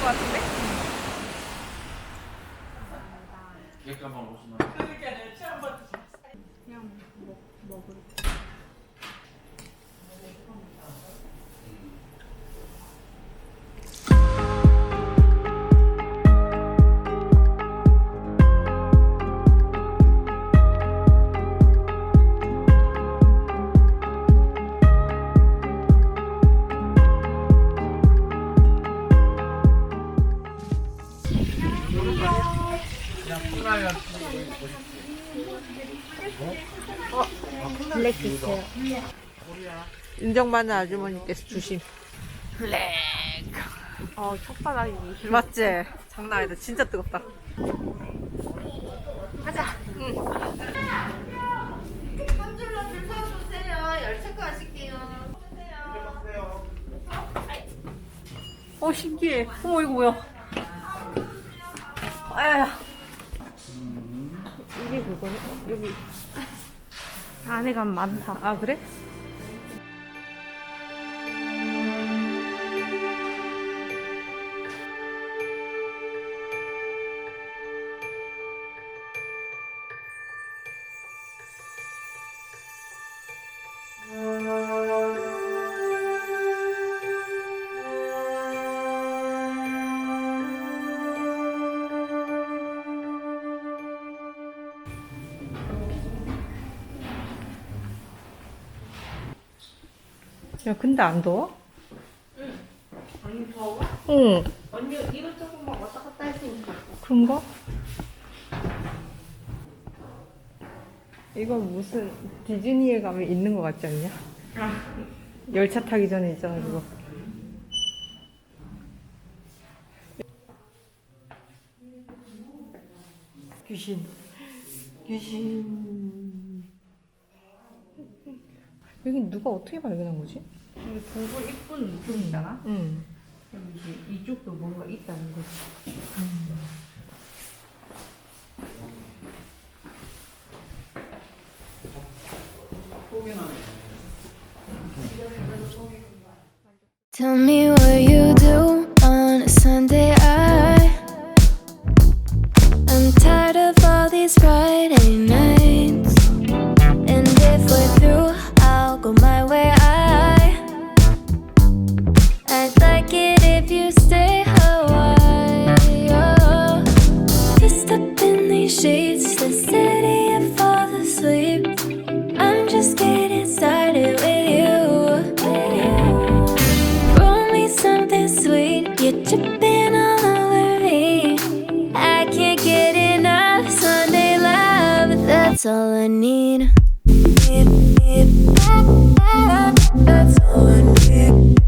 것 같은데? 기획가만 오시면 그냥 먹을. 블랙 주세요. 인정받는 아주머니께서 주신 블랙. 혓바닥이 맞지? 장난 아니다. 진짜 뜨겁다. 가자. 한 줄로 줄 서주세요. 열체크 하실게요. 신기해. 어머 이거 뭐야? 아야. 이게 그거네? 여기 안에가 많다. 아 그래? 야 근데 안 더워? 응. 아니 더워? 응. 언니 이것저것 막 왔다 갔다 했으니까. 그런가? 이거 무슨 디즈니에 가면 있는 것 같지 않냐? 열차 타기 전에 있잖아 그거. 귀신. 여기 누가 어떻게 발견한 거지? 여기 동굴 이쁜 이쪽이잖아. 응. 그럼 이제 이쪽도 뭔가 있다는 거지. Tell me what you do on a Sunday. I'm tired of all these Friday nights. And if we're through, I'll go my way. I'd like it if you stay a while. Twist up in these sheets, the city and fall asleep. I'm just getting started with you. Roll me something sweet, you're tripping all over me. I can't get enough Sunday love, that's all I need. That's all I need.